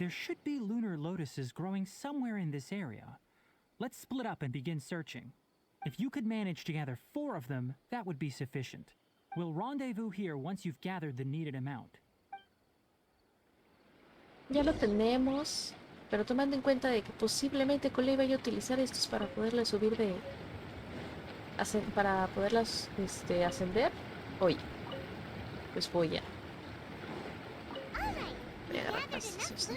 There should be lunar lotuses growing somewhere in this area. Let's split up and begin searching. If you could manage to gather 4 of them, that would be sufficient. We'll rendezvous here once you've gathered the needed amount. Ya lo tenemos, pero tomando en cuenta de que posiblemente Cole vaya a utilizar estos para poderle subir de... para poderlas ascender. Oye, pues voy a agarrar estos, ¿no?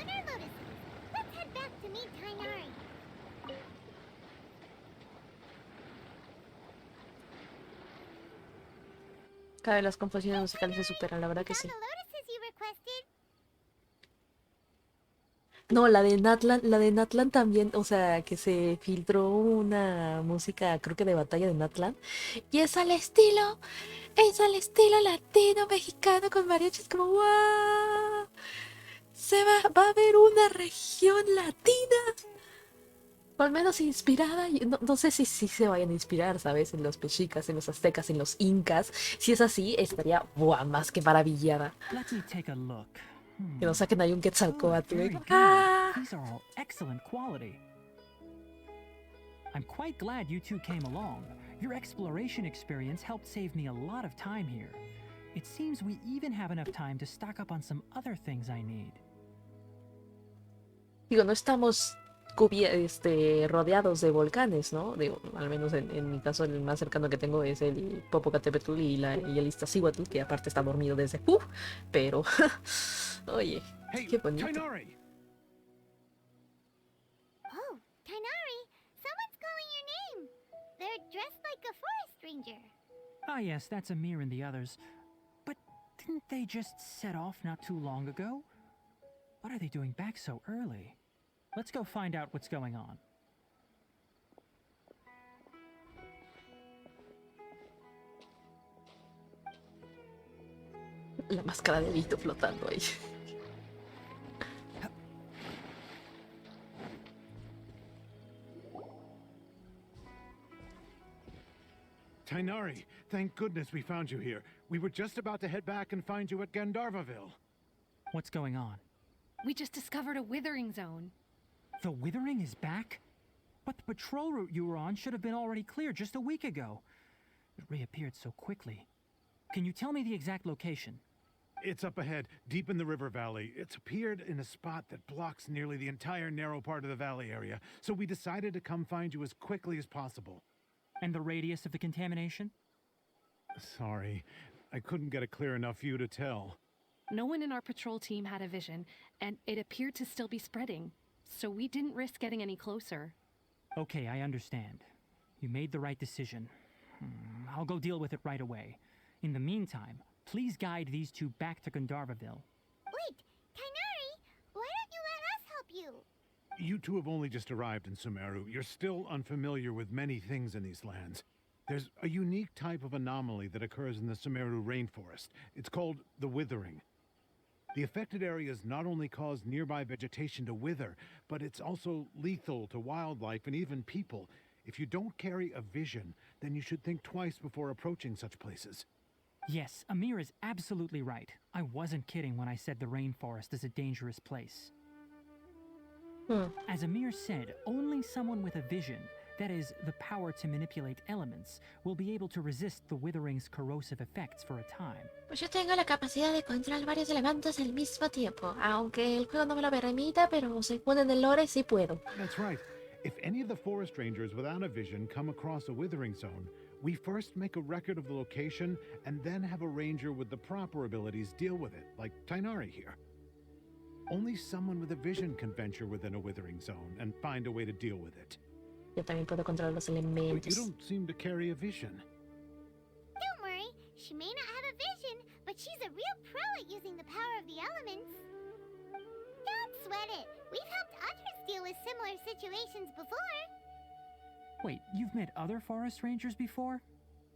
Cada vez las confusiones musicales se superan, la verdad que sí. No, la de Natlan también, o sea, que se filtró una música, creo que de batalla de Natlan. Y es al estilo latino, mexicano, con mariachis, como ¡guau! Va a haber una región latina. O al menos inspirada, no sé si se vayan a inspirar, ¿sabes? En los mexicas, en los aztecas, en los incas. Si es así, estaría ¡buah! Más que maravillada. Que nos saquen ahí un Quetzalcóatl. ¡Ah! These are all excellent quality. I'm quite glad you two came along. Your exploration experience helped save me a lot of time here. It seems we even have enough time to stock up on some other things I need. Digo, no estamos rodeados de volcanes, ¿no? Digo, al menos en mi caso el más cercano que tengo es el Popocatépetl y el Iztaccíhuatl, que aparte está dormido desde pero oye, qué bonito. Tainari! Oh, Tainari, someone's calling your name. They're dressed like a forest ranger. Ah yes, that's Amir and the others. But didn't they just set off not too long ago? What are they doing back so early? Let's go find out what's going on. La máscara de Vito flotando ahí. Tainari, thank goodness we found you here. We were just about to head back and find you at Gandharvaville. What's going on? We just discovered a withering zone. The withering is back? But the patrol route you were on should have been already clear just a week ago. It reappeared so quickly. Can you tell me the exact location? It's up ahead, deep in the river valley. It's appeared in a spot that blocks nearly the entire narrow part of the valley area, so we decided to come find you as quickly as possible. And the radius of the contamination? Sorry, I couldn't get a clear enough view to tell. No one in our patrol team had a vision, and it appeared to still be spreading, so we didn't risk getting any closer. Okay, I understand. You made the right decision. I'll go deal with it right away. In the meantime, please guide these two back to Gandharvaville. Wait, Tainari, why don't you let us help you? You two have only just arrived in Sumeru. You're still unfamiliar with many things in these lands. There's a unique type of anomaly that occurs in the Sumeru rainforest. It's called the withering. The affected areas not only cause nearby vegetation to wither, but it's also lethal to wildlife and even people. If you don't carry a vision, then you should think twice before approaching such places. Yes, Amir is absolutely right. I wasn't kidding when I said the rainforest is a dangerous place. As Amir said, only someone with a vision, that is, the power to manipulate elements, will be able to resist the withering's corrosive effects for a time. Pues yo tengo la capacidad de controlar varios elementos al mismo tiempo, aunque el juego no me lo permita, pero según en el lore sí puedo. That's right. If any of the forest rangers without a vision come across a withering zone, we first make a record of the location and then have a ranger with the proper abilities deal with it, like Tainari here. Only someone with a vision can venture within a withering zone and find a way to deal with it. Yo también puedo controlar los But elementos. you don't seem to carry a vision. Don't worry, she may not have a vision, but she's a real pro at using the power of the elements. Don't sweat it. We've helped others deal with similar situations before. Wait, you've met other forest rangers before?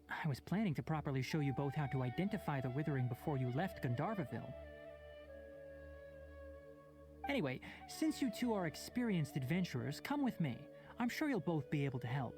I was planning to properly show you both how to identify the withering before you left Gandharvaville. Anyway, since you two are experienced adventurers, come with me. I'm sure you'll both be able to help.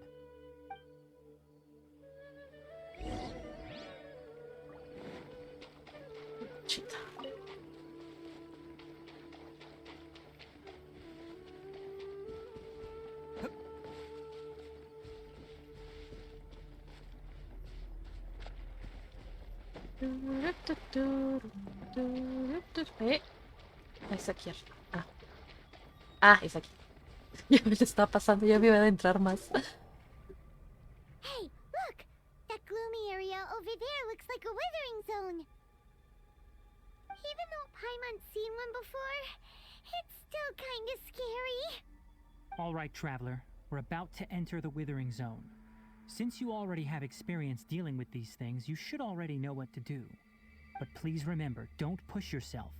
Es aquí. Es aquí. Ya me lo estaba pasando, ya me iba a adentrar más. Hey, look! That gloomy area over there looks like a withering zone. Even though Paimon's seen one before, it's still kinda scary. All right, traveler. We're about to enter the withering zone. Since you already have experience dealing with these things, you should already know what to do. But please remember, don't push yourself.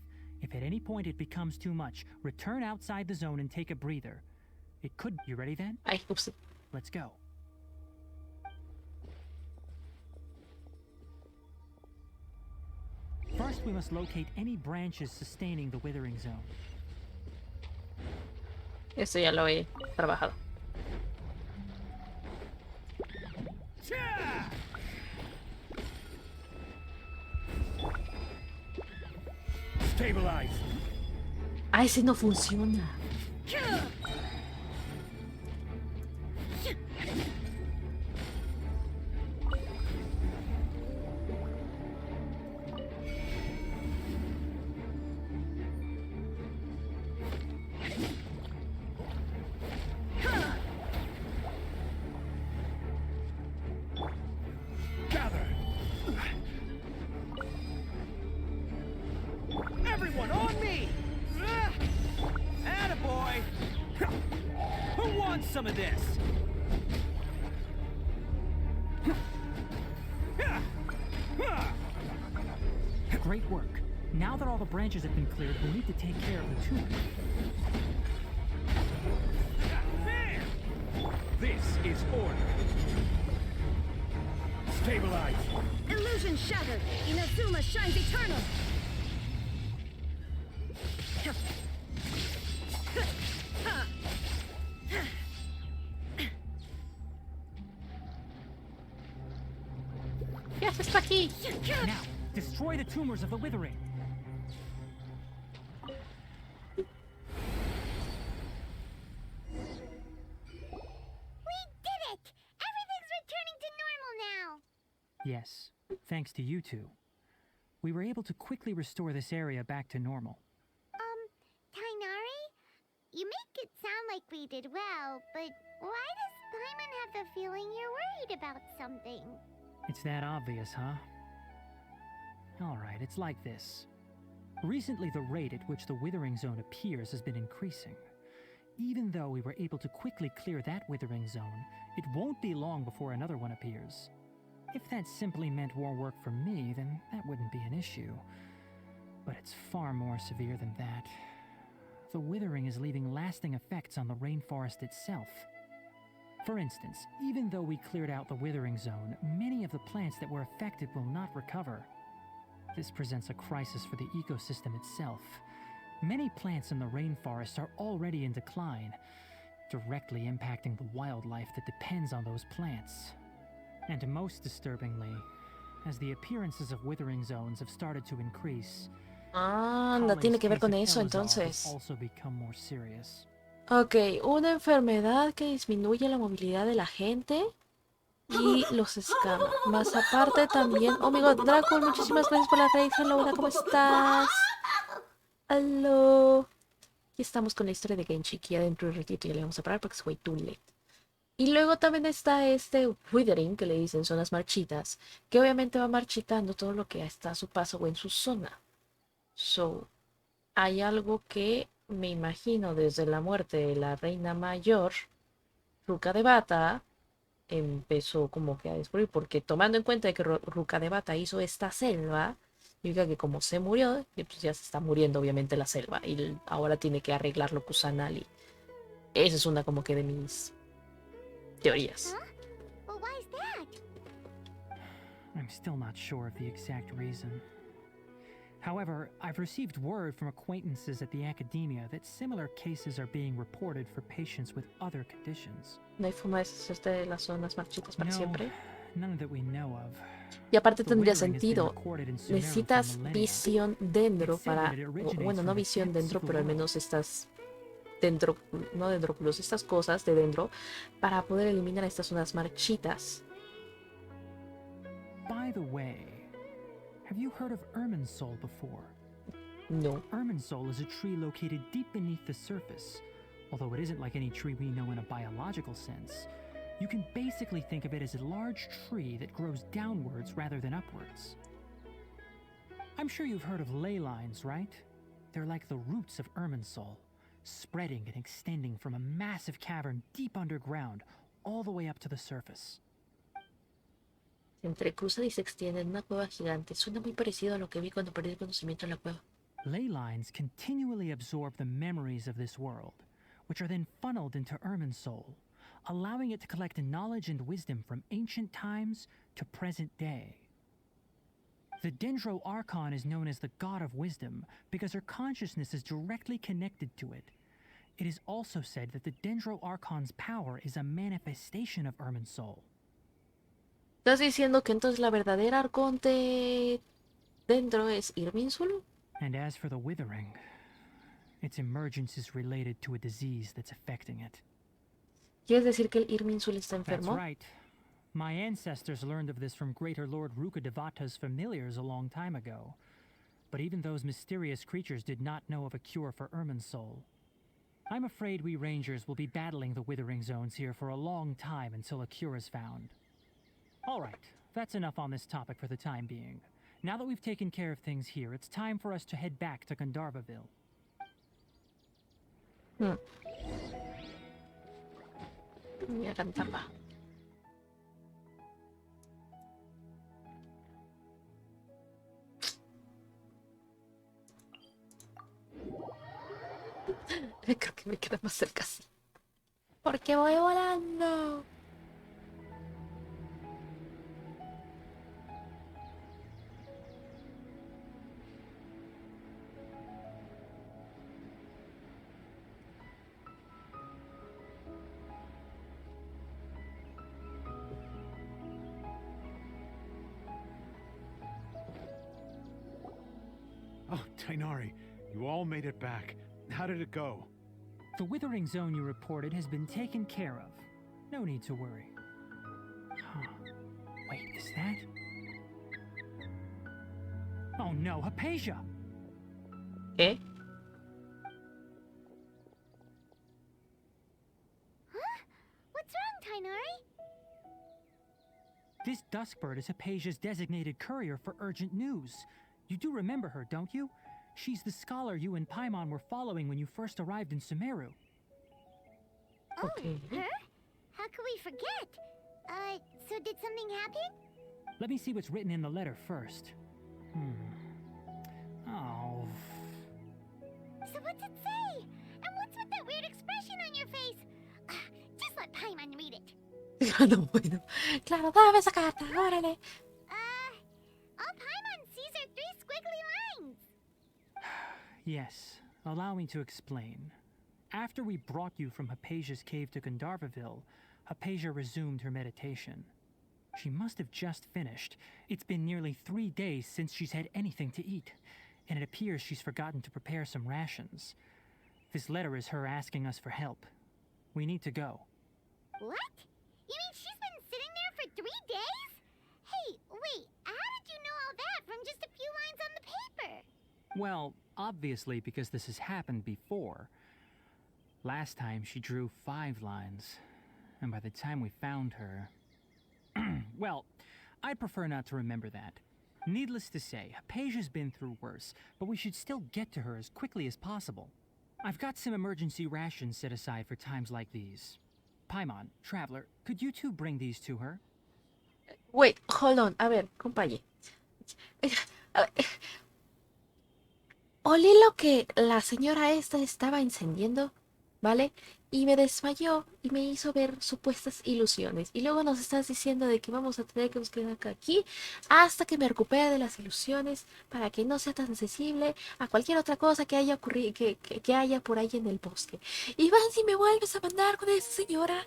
If at any point it becomes too much, return outside the zone and take a breather. It could... You ready then? Ay, ups. Let's go. First, we must locate any branches sustaining the withering zone. Esto ya lo he trabajado. Stabilize. Ese no funciona. Gather. Everyone on me! Attaboy! Who wants some of this? Great work. Now that all the branches have been cleared, we need to take care of the tumor. This is order. Stabilize. Illusion shattered! Inazuma shines eternal! ¿Qué haces tú aquí? Now, destroy the tumors of the withering. We did it! Everything's returning to normal now! Yes, thanks to you two. We were able to quickly restore this area back to normal. Tainari? You make it sound like we did well, but why does Paimon have the feeling you're worried about something? It's that obvious, huh? Alright, it's like this. Recently, the rate at which the withering zone appears has been increasing. Even though we were able to quickly clear that withering zone, it won't be long before another one appears. If that simply meant more work for me, then that wouldn't be an issue. But it's far more severe than that. The withering is leaving lasting effects on the rainforest itself. For instance, even though we cleared out the withering zone, many of the plants that were affected will not recover. This presents a crisis for the ecosystem itself. Many plants in the rainforest are already in decline, directly impacting the wildlife that depends on those plants. And most disturbingly, as the appearances of withering zones have started to increase, Anda, tiene que ver con eso entonces. also become more serious. Ok, una enfermedad que disminuye la movilidad de la gente y los escama. Más aparte también... Oh my god, Draco, muchísimas gracias por la raid. Hola, ¿cómo estás? Hello. Aquí estamos con la historia de Genshin, que ya dentro de un ratito ya le vamos a parar porque es way too late. Y luego también está este withering, que le dicen zonas marchitas, que obviamente va marchitando todo lo que está a su paso o en su zona. So, hay algo que me imagino desde la muerte de la reina mayor, Ruka de Bata, empezó como que a descubrir, porque tomando en cuenta que Ruka de Bata hizo esta selva, significa que como se murió, pues ya se está muriendo obviamente la selva, y ahora tiene que arreglarlo Kusanali. Esa es una como que de mis teorías. Well, why is that? I'm still not sure of the exact reason. However, I've received word from acquaintances at the academia that similar cases are being reported for patients with other conditions. No hay forma de deshacerte de las zonas marchitas para siempre. None that we know of. Y aparte The tendría withering has been sentido. recorded in Sumeru for Necesitas millennia. visión Dendro para... originates Bueno, no from the visión depths Dendro, of the pero al world. menos estas... Dendro... No dendróculos, estas cosas de Dendro para poder eliminar estas zonas marchitas. By the way, Have you heard of Irminsul before? No. Irminsul is a tree located deep beneath the surface. Although it isn't like any tree we know in a biological sense, you can basically think of it as a large tree that grows downwards rather than upwards. I'm sure you've heard of ley lines, right? They're like the roots of Irminsul, spreading and extending from a massive cavern deep underground all the way up to the surface. Se entrecruzan y se extienden en una cueva gigante. Suena muy parecido a lo que vi cuando perdí el conocimiento en la cueva. Ley lines continually absorb the memories of this world, which are then funneled into Irminsul, allowing it to collect knowledge and wisdom from ancient times to present day. The Dendro Archon is known as the God of Wisdom because her consciousness is directly connected to it. It is also said that the Dendro Archon's power is a manifestation of Irminsul. ¿Estás diciendo que entonces la verdadera arconte dentro es Irminsul? And as for the Withering, its emergence is related to a disease that's affecting it. ¿Quieres decir que el Irminsul está That's enfermo? right. My ancestors learned of this from Greater Lord Rukadevata's familiars a long time ago. But even those mysterious creatures did not know of a cure for Irminsul. I'm afraid we rangers will be battling the Withering Zones here for a long time until a cure is found. All right, that's enough on this topic for the time being. Now that we've taken care of things here, it's time for us to head back to Gandharvaville. Voy a cantarla. Creo que me queda más cerca así. Porque voy volando. Oh, Tainari, you all made it back. How did it go? The Withering Zone you reported has been taken care of. No need to worry. Huh. Wait, is that? Oh no, Apoya! ¿Qué? Huh? What's wrong, Tainari? This Duskbird is Apoya's designated courier for urgent news. You do remember her, don't you? She's the scholar you and Paimon were following when you first arrived in Sumeru. Oh, Okay. her? How could we forget? So did something happen? Let me see what's written in the letter first. Oh. So what's it say? And what's with that weird expression on your face? Just let Paimon read it. No puedo. Claro, dame esa carta, órale. All Paimon sees are 3 squiggly lines. Yes, allow me to explain. After we brought you from Apoya's cave to Gandharvaville, Apoya resumed her meditation. She must have just finished. It's been nearly 3 days since she's had anything to eat, and it appears she's forgotten to prepare some rations. This letter is her asking us for help. We need to go. What? You mean she's been sitting there for 3 days? Hey, wait, how did you know all that from just a few lines on the paper? Well, obviously because this has happened before. Last time she drew 5 lines, and by the time we found her... Well, I'd prefer not to remember that. Needless to say, Apoya's been through worse, but we should still get to her as quickly as possible. I've got some emergency rations set aside for times like these. Paimon, Traveler, could you two bring these to her? Wait, hold on. A ver, compañe. A ver. Olí lo que la señora esta estaba encendiendo, ¿vale? Y me desmayó y me hizo ver supuestas ilusiones. Y luego nos estás diciendo de que vamos a tener que buscar acá aquí hasta que me recupere de las ilusiones para que no sea tan sensible a cualquier otra cosa que haya ocurrido, que haya por ahí en el bosque. Y vas y me vuelves a mandar con esa señora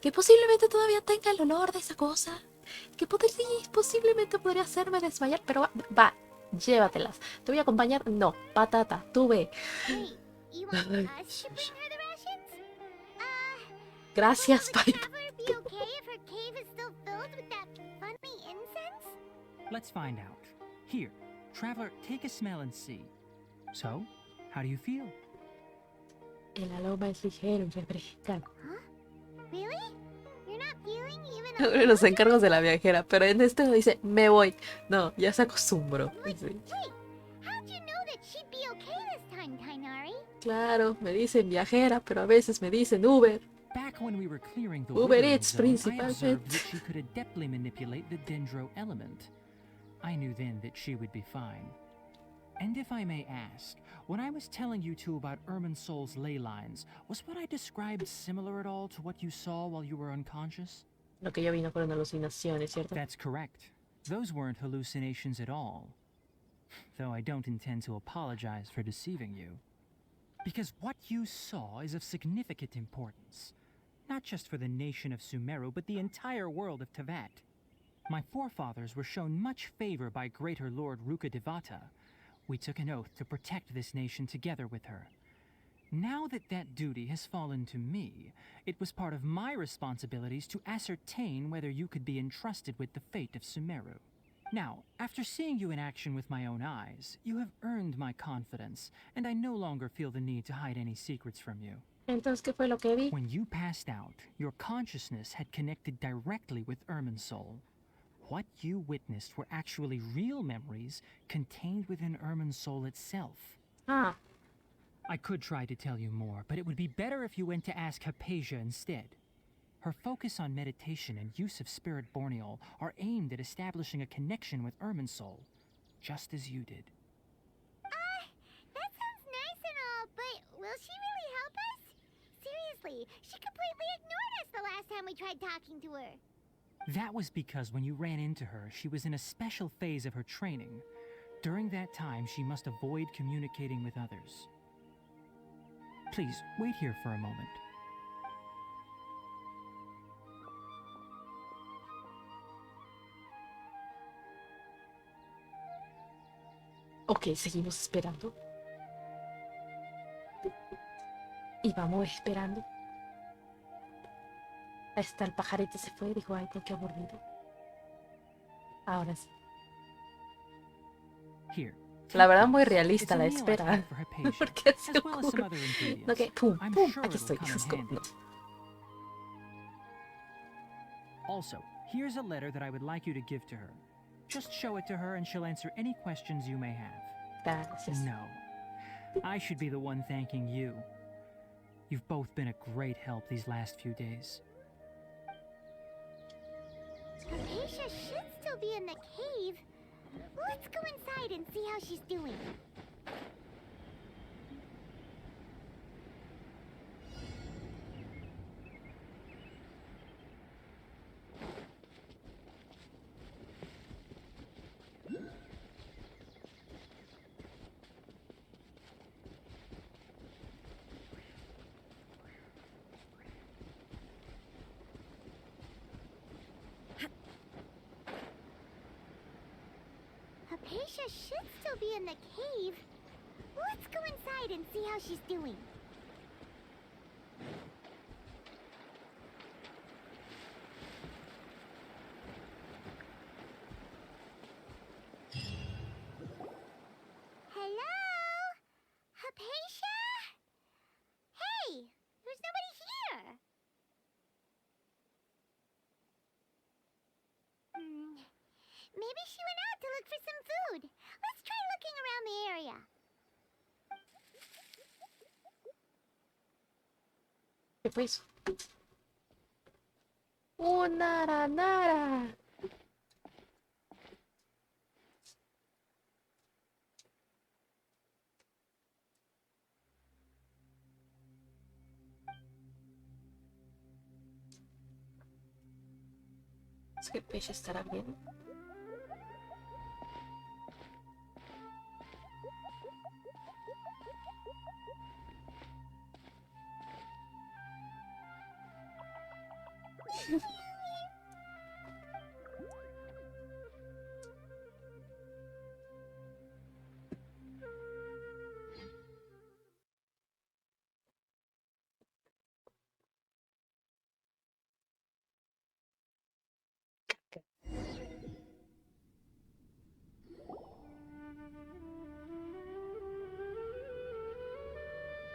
que posiblemente todavía tenga el olor de esa cosa, que posiblemente podría hacerme desmayar, pero va, llévatelas. ¿Te voy a acompañar? No, patata, tú ve. Wait, you want us to bring her the rations? Gracias, will the Pipe. traveler be okay if her cave is still filled with that funny incense? Let's find out. Here, traveler, take a smell and see. So, how do you feel? El aroma es ligero y refrescante. Huh? Really? You're not feeling even a Uno de little los encargos de la viajera, pero en este dice, me voy. No, ya se acostumbró. Wait, Sí. wait. How'd you know that she'd be okay this time, Tainari? Claro, me dicen viajera, pero a veces me dicen Uber. Back when we were clearing the Uber withering Eats, zone, I observed principalmente. that she could adeptly manipulate the Dendro element. I knew then that she would be fine. And if I may ask, when I was telling you two about Irminsol's ley lines, was what I described similar at all to what you saw while you were unconscious? Lo que yo vino fueron alucinaciones, ¿cierto? That's correct. Those weren't hallucinations at all. Though I don't intend to apologize for deceiving you. Because what you saw is of significant importance. Not just for the nation of Sumeru, but the entire world of Tevat. My forefathers were shown much favor by Greater Lord Rukkhadevata. We took an oath to protect this nation together with her. Now that that duty has fallen to me, it was part of my responsibilities to ascertain whether you could be entrusted with the fate of Sumeru. Now, after seeing you in action with my own eyes, you have earned my confidence, and I no longer feel the need to hide any secrets from you. Entonces, ¿qué fue lo que vi? When you passed out, your consciousness had connected directly with Irminsul. What you witnessed were actually real memories contained within Irminsul itself. Ah, I could try to tell you more, but it would be better if you went to ask Apoya instead. Her focus on meditation and use of Spirit Borneol are aimed at establishing a connection with Irminsul, just as you did. That sounds nice and all, but will she really help us? Seriously, she completely ignored us the last time we tried talking to her. That was because when you ran into her, she was in a special phase of her training. During that time, she must avoid communicating with others. Please, wait here for a moment. ok, seguimos esperando. Y vamos esperando. Hasta el pajarito se fue y dijo, ay, qué aburrido. Ahora sí. Here. La verdad, take muy these. realista It's a la meal I espera. made for Hypatia, Porque así as well as some ocurre. other ingredients. No, que pum, I'm pum, sure aquí it'll estoy. come in Es como, handy. no. Also, here's a letter that I would like you to give to her. Just show it to her and she'll answer any questions you may have. Gracias. No. I should be the one thanking you. You've both been a great help these last few days. Hypatia should still be in the cave. Let's go inside and see how she's doing. Hypatia should still be in the cave. Let's go inside and see how she's doing. Hello? Hypatia? Hey, there's nobody here. Maybe she went out to look for some food. Let's try looking around the area. ¿Qué fue eso? Una aranara. ¿Es que el pez estará bien?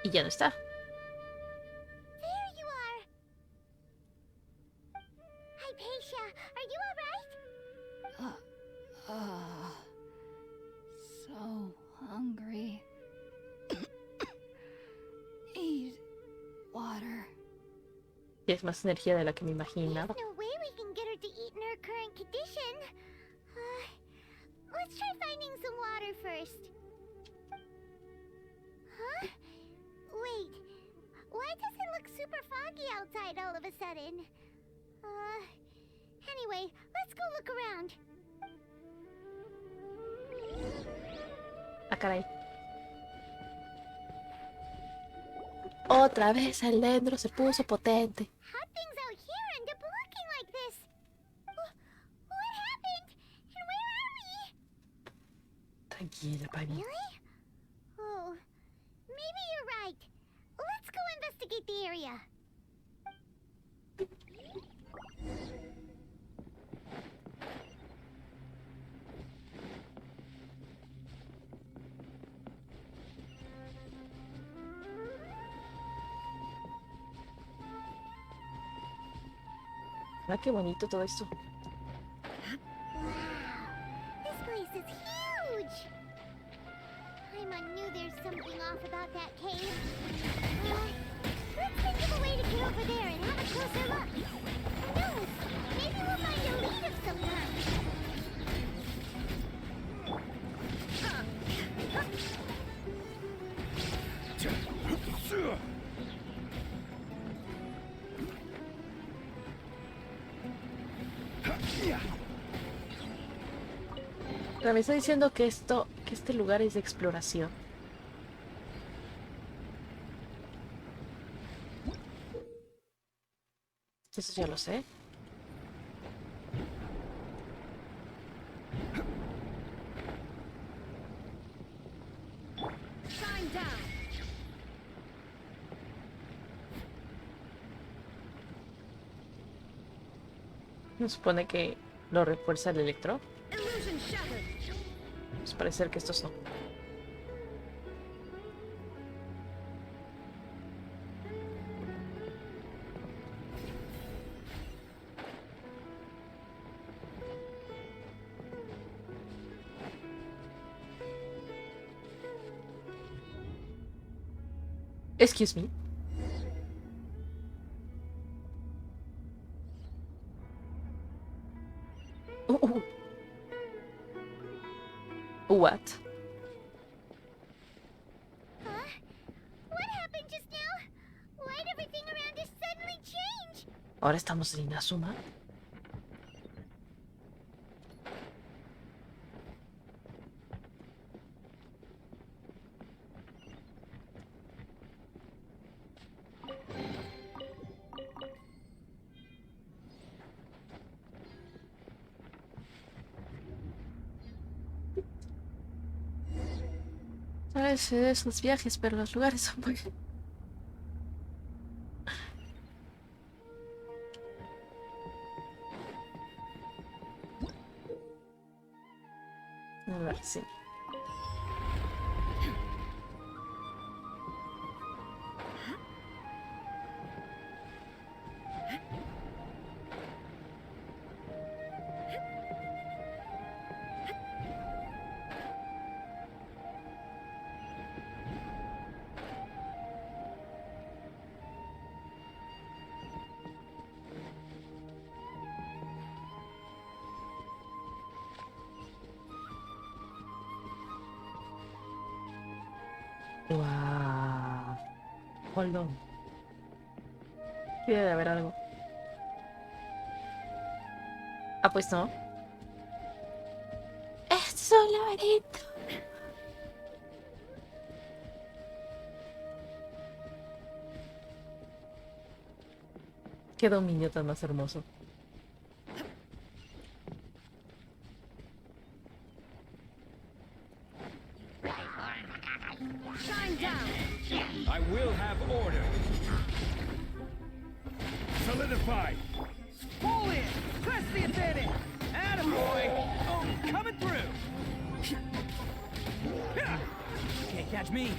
Y ya no está. There you are. Hypatia, are you alright? So hungry. Eat water. Tienes más energía de la que me imaginaba. There's no way we can get her to eat in her current condition. Let's try finding some water first. Huh? Wait. Why does it look super foggy outside all of a sudden? Anyway, let's go look around. Ah, caray. Otra vez el Dendro se puso potente. How things out here end up looking like this? What happened? And where are we? Tranquila, Pani. Really? Oh, maybe you're right. Let's go investigate the area. Ah, qué bonito todo esto. Wow, this place is huge. I knew there's something off about that cave. Let's think of a way to get over there and have a closer look. Who knows? Maybe we'll find a lead of some kind. Pero me está diciendo que este lugar es de exploración. Eso ya lo sé. Shine down. ¿No supone que lo refuerza el electro? Illusion shattered. Pues parece que estos no. Excuse me. What? Huh? What happened just now? Why'd everything around us suddenly change? Ahora estamos en Inazuma. Sabes de esos viajes, pero los lugares son muy... A ver, sí. Wow. Hold on. Debe de haber algo. Ah, pues no. Esto es un laberinto. Qué dominio tan más hermoso. Shine down. I will have order. Solidify. Fall in. Press the advantage. Attaboy. Oh, coming through. Can't catch me.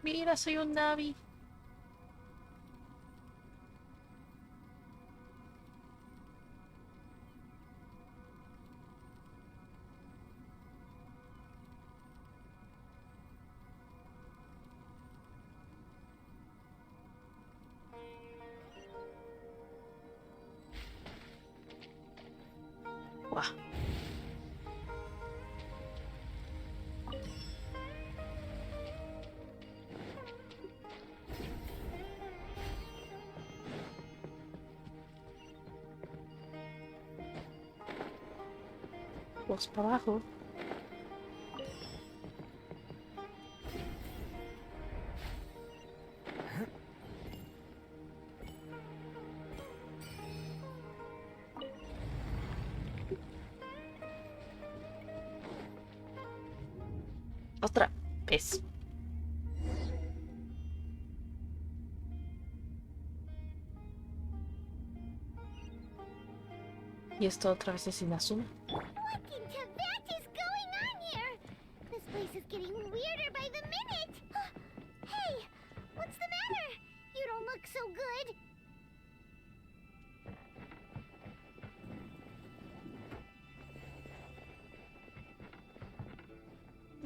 Mira, soy un Navi. Guau. Vamos para abajo. Otra vez. Y esto otra vez es Inazuma. What in Tibet is going on here? This place is getting weirder by the minute. Hey, what's the matter? You don't look so good.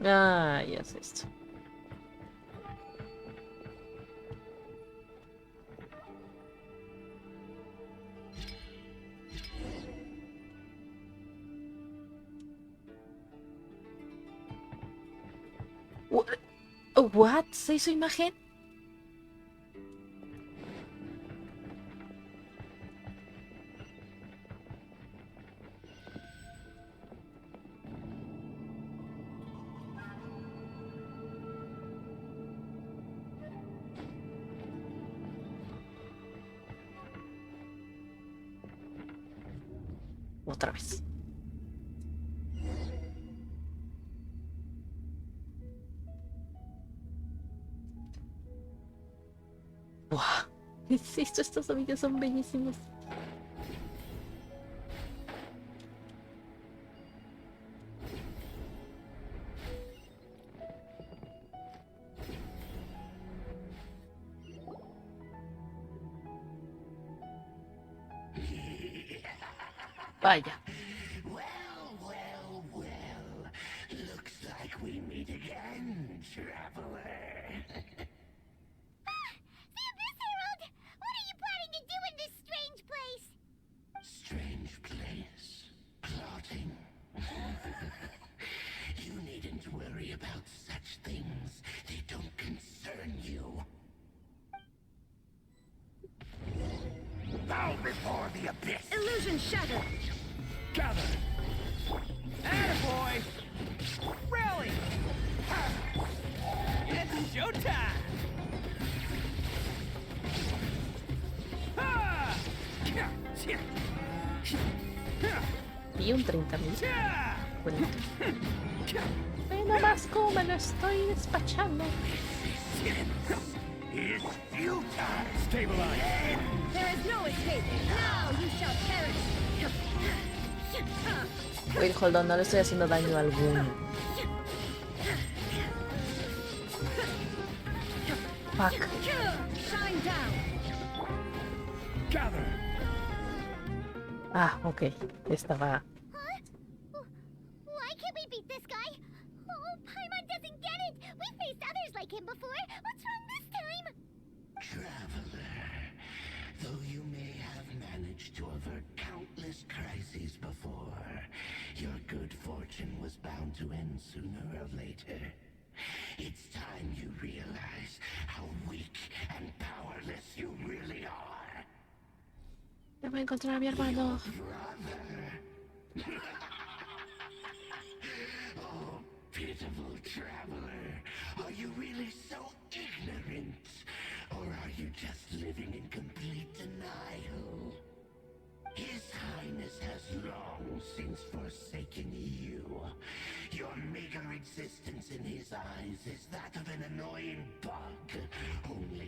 Ah, ya es esto. What? ¿Se hizo imagen? Otra vez. ¡Wow! Estos amigos son bellísimos. Vaya. Well. Looks like we meet again, traveler. The Abyss Herald! What are you planning to do in this strange place? Strange place. Plotting. You needn't worry about such things. They don't concern you. Bow before the abyss! Illusion shattered. Gather! Attaboy! Rally! It's showtime! Ha! Y un 30,000. Bonito. Ve nomás cómo me lo estoy despachando. It's futile! Stabilize! There is no escape. Now you shall perish. Wait, hold on, no le estoy haciendo daño alguno. Fuck. Shine down. Gather! Ah, ok. Estaba... Why can't we beat this guy? Oh, Paimon doesn't get it! We faced others like him before! What's wrong this time? Traveler, though you may have managed to avert countless crises before, your good fortune was bound to end sooner or later. It's time you realize how weak and powerless you really are. Ya voy a encontrar a mi hermano. Brother. Oh, pitiful traveler. Are you really so ignorant? Or are you just living in complete denial? His Highness has long since forsaken you. Your meager existence in his eyes is that of an annoying bug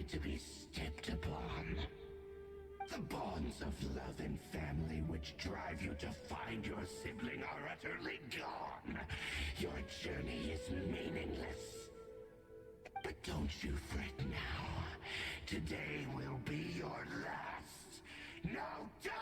ready to be stepped upon. The bonds of love and family which drive you to find your sibling are utterly gone. Your journey is meaningless. But don't you fret now. Today will be your last. Now die!